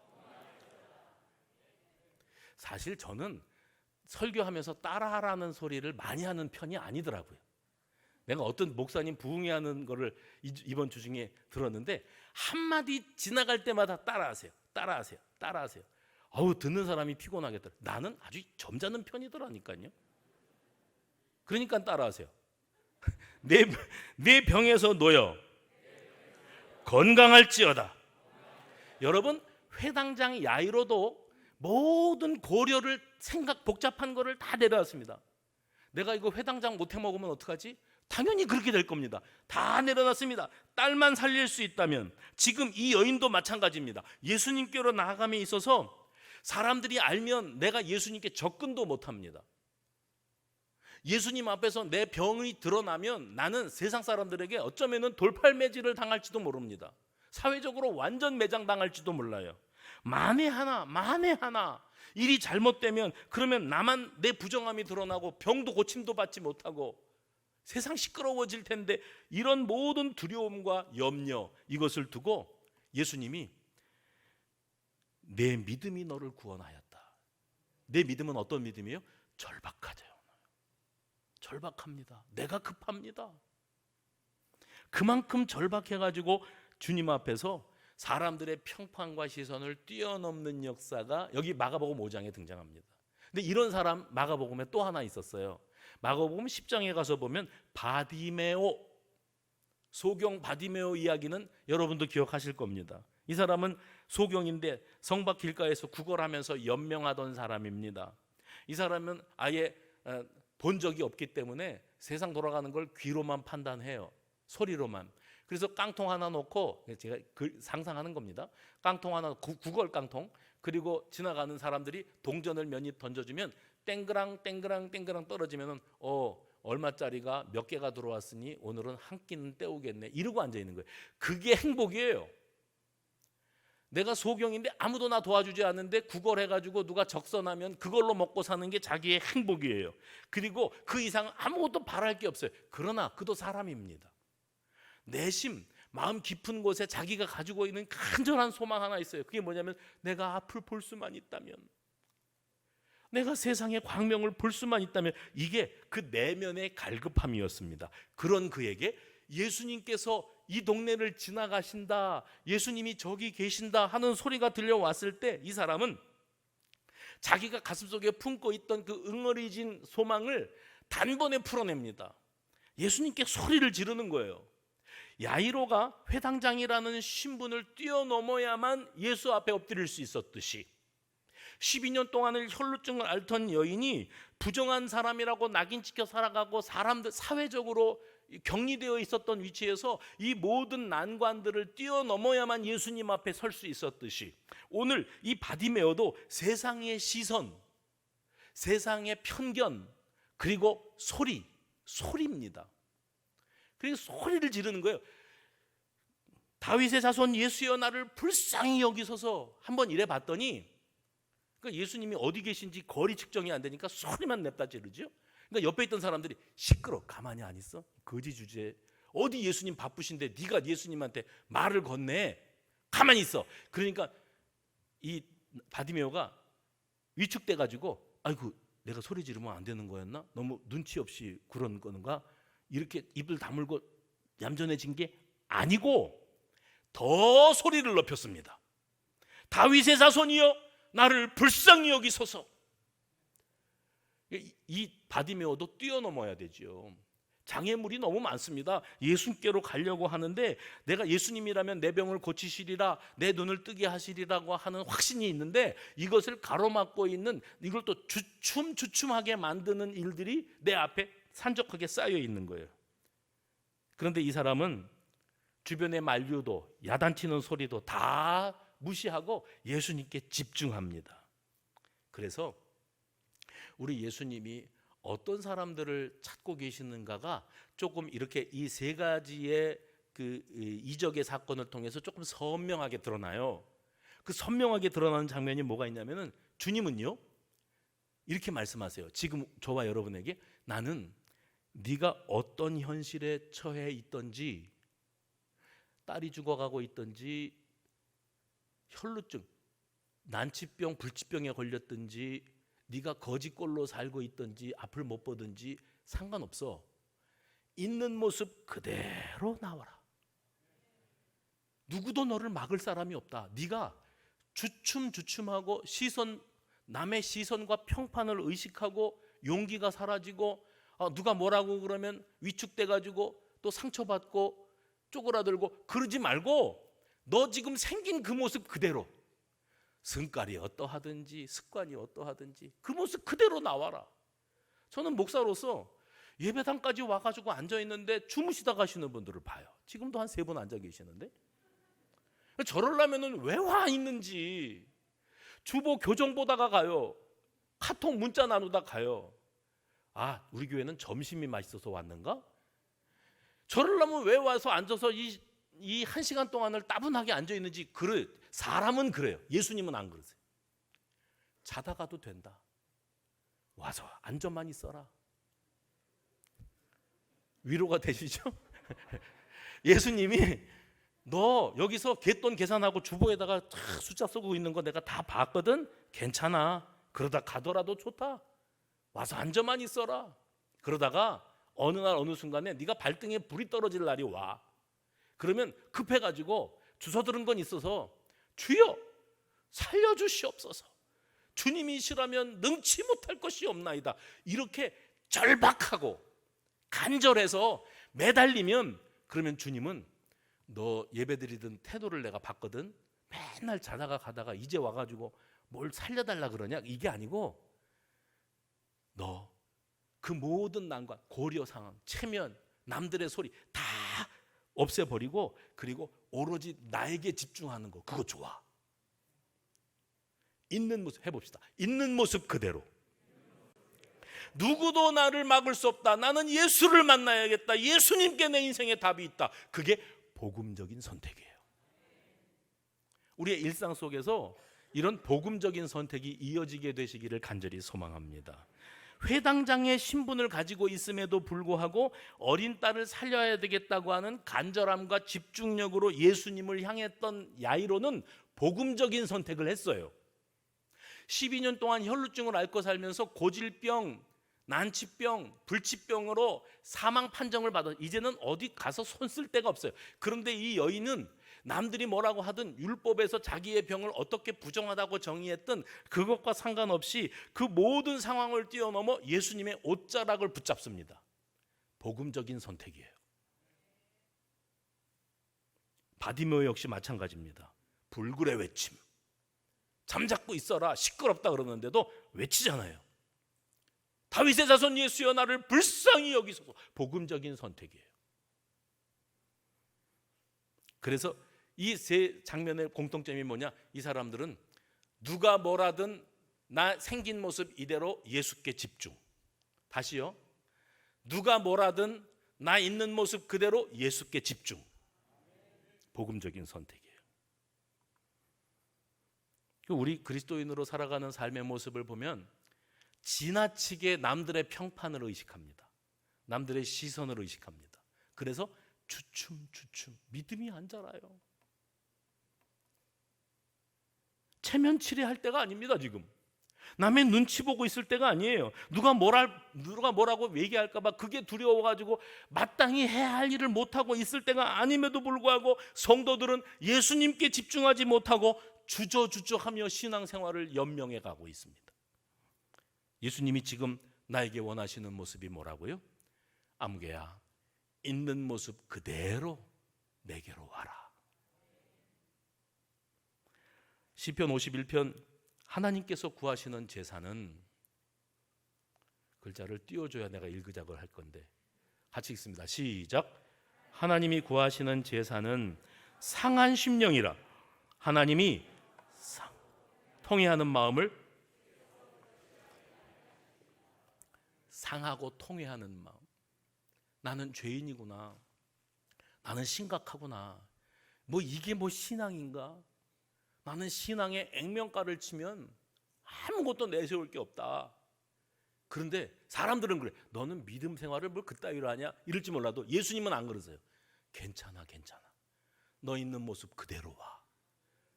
A: 사실 저는 설교하면서 따라하라는 소리를 많이 하는 편이 아니더라고요. 내가 어떤 목사님 부흥회하는 거를 이번 주 중에 들었는데, 한마디 지나갈 때마다 따라하세요. 어우, 듣는 사람이 피곤하겠더라. 나는 아주 점잖은 편이더라니까요. 그러니까 따라하세요. 내 병에서 놓여 건강할지어다. 여러분, 회당장 야이로도 모든 고려를 복잡한 거를 다 내려놨습니다. 내가 이거 회당장 못해 먹으면 어떡하지? 당연히 그렇게 될 겁니다. 다 내려놨습니다. 딸만 살릴 수 있다면. 지금 이 여인도 마찬가지입니다. 예수님께로 나아감에 있어서 사람들이 알면 내가 예수님께 접근도 못합니다. 예수님 앞에서 내 병이 드러나면 나는 세상 사람들에게 어쩌면 돌팔매질을 당할지도 모릅니다. 사회적으로 완전 매장당할지도 몰라요. 만에 하나 일이 잘못되면, 그러면 나만 내 부정함이 드러나고 병도 고침도 받지 못하고 세상 시끄러워질 텐데, 이런 모든 두려움과 염려, 이것을 두고 예수님이 내 믿음이 너를 구원하였다. 내 믿음은 어떤 믿음이에요? 절박합니다. 내가 급합니다. 그만큼 절박해가지고 주님 앞에서 사람들의 평판과 시선을 뛰어넘는 역사가 여기 마가복음 5장에 등장합니다. 근데 이런 사람 마가복음에 또 하나 있었어요. 마가복음 10장에 가서 보면 바디메오, 소경 바디메오 이야기는 여러분도 기억하실 겁니다. 이 사람은 소경인데 성박 길가에서 구걸하면서 연명하던 사람입니다. 이 사람은 아예 본 적이 없기 때문에 세상 돌아가는 걸 귀로만 판단해요. 소리로만. 그래서 깡통 하나 놓고, 제가 상상하는 겁니다. 깡통 하나, 구걸 깡통, 그리고 지나가는 사람들이 동전을 몇 입 던져주면 땡그랑 떨어지면 얼마짜리가 몇 개가 들어왔으니 오늘은 한 끼는 때우겠네, 이러고 앉아있는 거예요. 그게 행복이에요. 내가 소경인데 아무도 나 도와주지 않는데 구걸해가지고 누가 적선하면 그걸로 먹고 사는 게 자기의 행복이에요. 그리고 그 이상 아무것도 바랄 게 없어요. 그러나 그도 사람입니다. 내심 마음 깊은 곳에 자기가 가지고 있는 간절한 소망 하나 있어요. 그게 뭐냐면, 내가 앞을 볼 수만 있다면, 내가 세상의 광명을 볼 수만 있다면. 이게 그 내면의 갈급함이었습니다. 그런 그에게 예수님께서 이 동네를 지나가신다, 예수님이 저기 계신다 하는 소리가 들려왔을 때 이 사람은 자기가 가슴속에 품고 있던 그 응어리진 소망을 단번에 풀어냅니다. 예수님께 소리를 지르는 거예요. 야이로가 회당장이라는 신분을 뛰어넘어야만 예수 앞에 엎드릴 수 있었듯이, 12년 동안을 혈루증을 앓던 여인이 부정한 사람이라고 낙인 찍혀 살아가고 사람들 사회적으로 격리되어 있었던 위치에서 이 모든 난관들을 뛰어넘어야만 예수님 앞에 설 수 있었듯이 오늘 이 바디메오도 세상의 시선, 세상의 편견, 그리고 소리입니다. 그리고 소리를 지르는 거예요. 다윗의 자손 예수여 나를 불쌍히 여기소서. 한번 이래 봤더니 그러니까 예수님이 어디 계신지 거리 측정이 안 되니까 소리만 냅다 지르죠. 그러니까 옆에 있던 사람들이 시끄러, 가만히 안 있어? 거지 주제. 어디 예수님 바쁘신데 네가 예수님한테 말을 건네? 가만히 있어. 그러니까 이 바디메오가 위축돼 가지고 아이고 내가 소리 지르면 안 되는 거였나? 너무 눈치 없이 그런 건가? 이렇게 입을 다물고 얌전해진 게 아니고 더 소리를 높였습니다. 다윗의 자손이여 나를 불쌍히 여기소서. 이 바디메오도 뛰어넘어야 되죠. 장애물이 너무 많습니다. 예수께로 가려고 하는데 내가 예수님이라면 내 병을 고치시리라, 내 눈을 뜨게 하시리라고 하는 확신이 있는데 이것을 가로막고 있는, 이걸 또 주춤하게 만드는 일들이 내 앞에 산적하게 쌓여 있는 거예요. 그런데 이 사람은 주변의 만류도 야단치는 소리도 다 무시하고 예수님께 집중합니다. 그래서 우리 예수님이 어떤 사람들을 찾고 계시는가가 조금 이렇게 이 세 가지의 그 이적의 사건을 통해서 조금 선명하게 드러나요. 그 선명하게 드러나는 장면이 뭐가 있냐면은 주님은요 이렇게 말씀하세요. 지금 저와 여러분에게 나는 네가 어떤 현실에 처해 있던지, 딸이 죽어가고 있던지, 혈루증, 난치병, 불치병에 걸렸든지, 네가 거지꼴로 살고 있든지, 앞을 못 보든지 상관없어. 있는 모습 그대로 나와라. 누구도 너를 막을 사람이 없다. 네가 주춤하고 남의 시선과 평판을 의식하고 용기가 사라지고 누가 뭐라고 그러면 위축돼가지고 또 상처받고 쪼그라들고 그러지 말고 너 지금 생긴 그 모습 그대로, 성깔이 어떠하든지 습관이 어떠하든지 그 모습 그대로 나와라. 저는 목사로서 예배당까지 와가지고 앉아있는데 주무시다 가시는 분들을 봐요. 지금도 한 3분 앉아 계시는데 저러려면 왜 와 있는지, 주보 교정 보다가 가요. 카톡 문자 나누다 가요. 아, 우리 교회는 점심이 맛있어서 왔는가? 저러려면 왜 와서 앉아서 이 1시간 동안을 따분하게 앉아있는지. 사람은 그래요. 예수님은 안 그러세요. 자다가도 된다. 와서 앉아만 있어라. 위로가 되시죠? 예수님이 너 여기서 갯돈 계산하고 주보에다가 숫자 쓰고 있는 거 내가 다 봤거든. 괜찮아. 그러다 가더라도 좋다. 와서 앉아만 있어라. 그러다가 어느 날 어느 순간에 네가 발등에 불이 떨어질 날이 와. 그러면 급해가지고 주워들은 건 있어서 주여 살려주시옵소서. 주님이시라면 능치 못할 것이 없나이다. 이렇게 절박하고 간절해서 매달리면, 그러면 주님은 너 예배드리던 태도를 내가 봤거든. 맨날 자다가 가다가 이제 와가지고 뭘 살려달라 그러냐? 이게 아니고 너 그 모든 난관, 고려 상황, 체면, 남들의 소리 다 없애버리고 그리고 오로지 나에게 집중하는 거, 그거 좋아. 있는 모습 해봅시다. 있는 모습 그대로. 누구도 나를 막을 수 없다. 나는 예수를 만나야겠다. 예수님께 내 인생의 답이 있다. 그게 복음적인 선택이에요. 우리의 일상 속에서 이런 복음적인 선택이 이어지게 되시기를 간절히 소망합니다. 회당장의 신분을 가지고 있음에도 불구하고 어린 딸을 살려야 되겠다고 하는 간절함과 집중력으로 예수님을 향했던 야이로는 복음적인 선택을 했어요. 12년 동안 혈루증을 앓고 살면서 고질병, 난치병, 불치병으로 사망 판정을 받아 이제는 어디 가서 손 쓸 데가 없어요. 그런데 이 여인은 남들이 뭐라고 하든 율법에서 자기의 병을 어떻게 부정하다고 정의했든 그것과 상관없이 그 모든 상황을 뛰어넘어 예수님의 옷자락을 붙잡습니다. 복음적인 선택이에요. 바디메오 역시 마찬가지입니다. 불굴의 외침. 잠자고 있어라, 시끄럽다 그러는데도 외치잖아요. 다윗의 자손 예수여 나를 불쌍히 여기소서. 복음적인 선택이에요. 그래서 이 세 장면의 공통점이 뭐냐? 이 사람들은 누가 뭐라든 나 생긴 모습 이대로 예수께 집중. 다시요. 누가 뭐라든 나 있는 모습 그대로 예수께 집중. 복음적인 선택이에요. 우리 그리스도인으로 살아가는 삶의 모습을 보면 지나치게 남들의 평판을 의식합니다. 남들의 시선을 의식합니다. 그래서 주춤주춤 믿음이 안 자라요. 체면치레 할 때가 아닙니다. 지금 남의 눈치 보고 있을 때가 아니에요. 누가 뭐라고 얘기할까 봐 그게 두려워가지고 마땅히 해야 할 일을 못하고 있을 때가 아님에도 불구하고 성도들은 예수님께 집중하지 못하고 주저주저하며 신앙생활을 연명해 가고 있습니다. 예수님이 지금 나에게 원하시는 모습이 뭐라고요? 아무개야, 있는 모습 그대로 내게로 와라. 시편 51편 하나님께서 구하시는 제사는, 글자를 띄워줘야 내가 읽으자고 할 건데 같이 읽습니다. 시작. 하나님이 구하시는 제사는 상한 심령이라. 하나님이 통회하는 마음을, 상하고 통회하는 마음. 나는 죄인이구나, 나는 심각하구나, 뭐 이게 뭐 신앙인가? 나는 신앙의 액면가를 치면 아무것도 내세울 게 없다. 그런데 사람들은 그래. 너는 믿음 생활을 뭘 그따위로 하냐? 이럴지 몰라도 예수님은 안 그러세요. 괜찮아, 괜찮아. 너 있는 모습 그대로 와.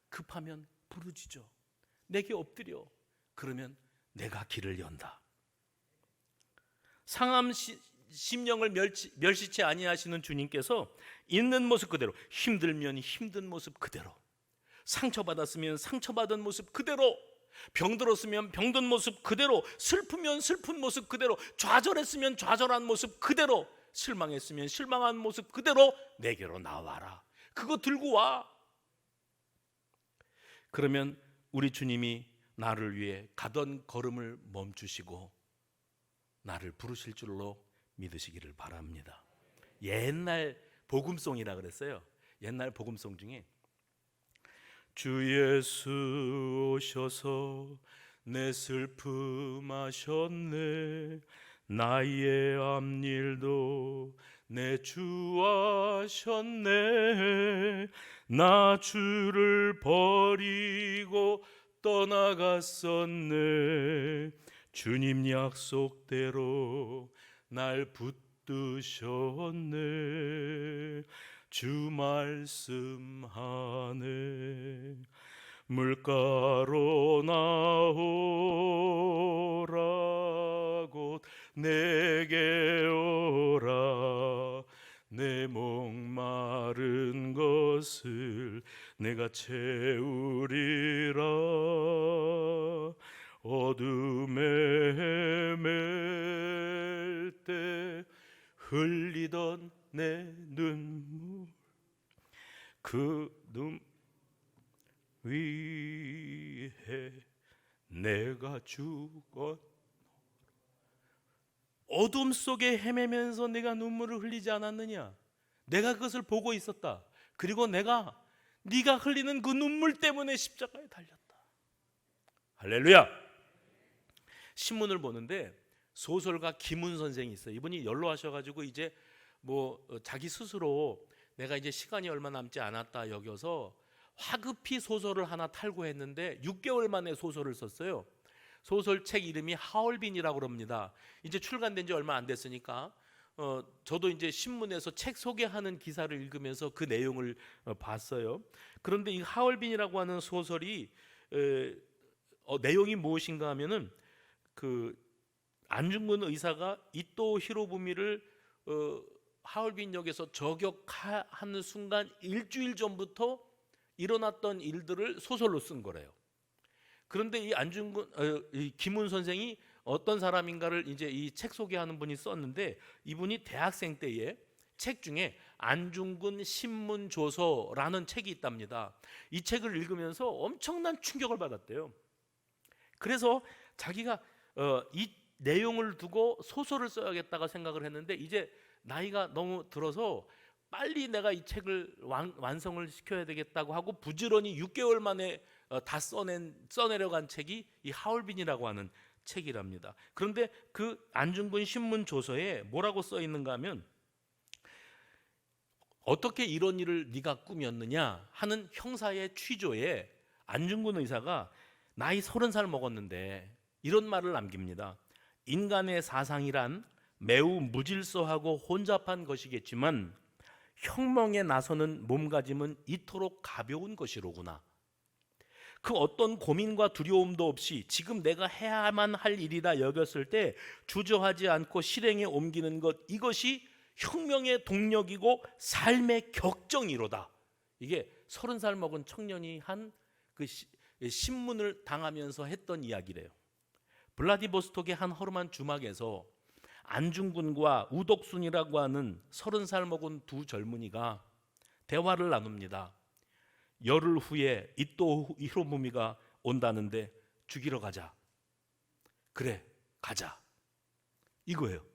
A: 급하면 부르짖어. 내게 엎드려. 그러면 내가 길을 연다. 상함 심령을 멸시치 아니하시는 주님께서 있는 모습 그대로, 힘들면 힘든 모습 그대로, 상처받았으면 상처받은 모습 그대로, 병들었으면 병든 모습 그대로, 슬프면 슬픈 모습 그대로, 좌절했으면 좌절한 모습 그대로, 실망했으면 실망한 모습 그대로 내게로 나와라. 그거 들고 와. 그러면 우리 주님이 나를 위해 가던 걸음을 멈추시고 나를 부르실 줄로 믿으시기를 바랍니다. 옛날 복음송이라 그랬어요. 옛날 복음송 중에 주 예수 오셔서 내 슬픔 하셨네, 나의 앞일도 내 주 하셨네, 나 주를 버리고 떠나갔었네, 주님 약속대로 날 붙드셨네, 주 말씀하네, 물가로 나오라, 곧 내게 오라, 내 목마른 것을 내가 채우리라, 어둠에 헤맬 때 흘리던 내 눈물, 그 눈 위에 내가 죽었. 어둠 속에 헤매면서 내가 눈물을 흘리지 않았느냐? 내가 그것을 보고 있었다. 그리고 내가 네가 흘리는 그 눈물 때문에 십자가에 달렸다. 할렐루야. 신문을 보는데 소설가 김훈 선생이 있어요. 이분이 연로하셔가지고 이제 뭐 자기 스스로 내가 이제 시간이 얼마 남지 않았다 여겨서 화급히 소설을 하나 탈고했는데 6개월 만에 소설을 썼어요. 소설책 이름이 하얼빈이라고 그럽니다. 이제 출간된 지 얼마 안 됐으니까 저도 이제 신문에서 책 소개하는 기사를 읽으면서 그 내용을 봤어요. 그런데 이 하얼빈이라고 하는 소설이 내용이 무엇인가 하면은 그 안중근 의사가 이토 히로부미를 하얼빈역에서 저격하는 순간 일주일 전부터 일어났던 일들을 소설로 쓴 거래요. 그런데 이 이 김훈 선생이 어떤 사람인가를 이제 이 책 소개하는 분이 썼는데, 이분이 대학생 때에 책 중에 안중근 신문조서라는 책이 있답니다. 이 책을 읽으면서 엄청난 충격을 받았대요. 그래서 자기가 이 내용을 두고 소설을 써야겠다고 생각을 했는데 이제 나이가 너무 들어서 빨리 내가 이 책을 완성을 시켜야 되겠다고 하고 부지런히 6개월 만에 다 써내려간 책이 이 하얼빈이라고 하는 책이랍니다. 그런데 그 안중근 신문조서에 뭐라고 써 있는가 하면 어떻게 이런 일을 네가 꾸몄느냐 하는 형사의 취조에 안중근 의사가 나이 30살 먹었는데 이런 말을 남깁니다. 인간의 사상이란 매우 무질서하고 혼잡한 것이겠지만 혁명에 나서는 몸가짐은 이토록 가벼운 것이로구나. 그 어떤 고민과 두려움도 없이 지금 내가 해야만 할 일이다 여겼을 때 주저하지 않고 실행에 옮기는 것, 이것이 혁명의 동력이고 삶의 격정이로다. 이게 30살 먹은 청년이 한 그 신문을 당하면서 했던 이야기래요. 블라디보스톡의 한 허름한 주막에서 안중근과 우덕순이라고 하는 30살 먹은 두 젊은이가 대화를 나눕니다. 열흘 후에 이토 히로부미가 온다는데 죽이러 가자. 그래, 가자. 이거예요.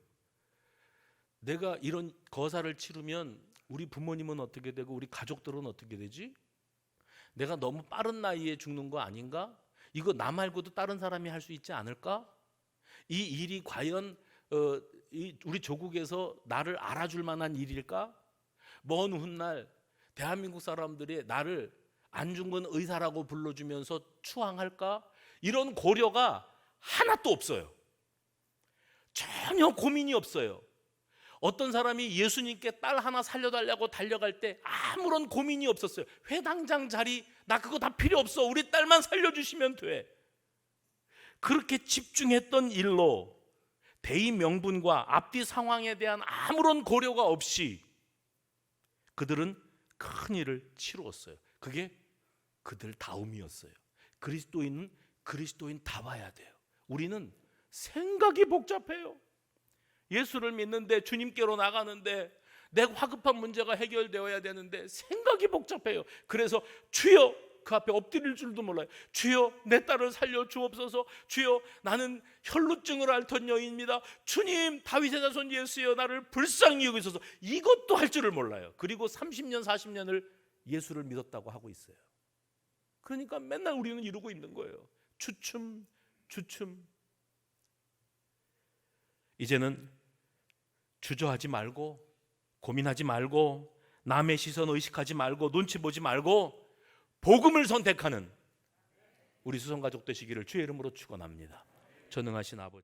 A: 내가 이런 거사를 치르면 우리 부모님은 어떻게 되고 우리 가족들은 어떻게 되지? 내가 너무 빠른 나이에 죽는 거 아닌가? 이거 나 말고도 다른 사람이 할 수 있지 않을까? 이 일이 과연 우리 조국에서 나를 알아줄 만한 일일까? 먼 훗날 대한민국 사람들이 나를 안중근 의사라고 불러주면서 추앙할까? 이런 고려가 하나도 없어요. 전혀 고민이 없어요. 어떤 사람이 예수님께 딸 하나 살려달라고 달려갈 때 아무런 고민이 없었어요. 회당장 자리 나 그거 다 필요 없어. 우리 딸만 살려주시면 돼. 그렇게 집중했던 일로 대의 명분과 앞뒤 상황에 대한 아무런 고려가 없이 그들은 큰 일을 치루었어요. 그게 그들 다움이었어요. 그리스도인 다 봐야 돼요. 우리는 생각이 복잡해요. 예수를 믿는데 주님께로 나가는데 내 화급한 문제가 해결되어야 되는데 생각이 복잡해요. 그래서 주여, 그 앞에 엎드릴 줄도 몰라요. 주여, 내 딸을 살려 주옵소서. 주여, 나는 혈루증을 앓던 여인입니다. 주님, 다윗의 자손 예수여, 나를 불쌍히 여기소서. 이것도 할 줄을 몰라요. 그리고 30년 40년을 예수를 믿었다고 하고 있어요. 그러니까 맨날 우리는 이러고 있는 거예요. 주춤. 이제는 주저하지 말고 고민하지 말고 남의 시선 의식하지 말고 눈치 보지 말고 복음을 선택하는 우리 수성가족 되시기를 주의 이름으로 축원합니다. 전능하신 아버지.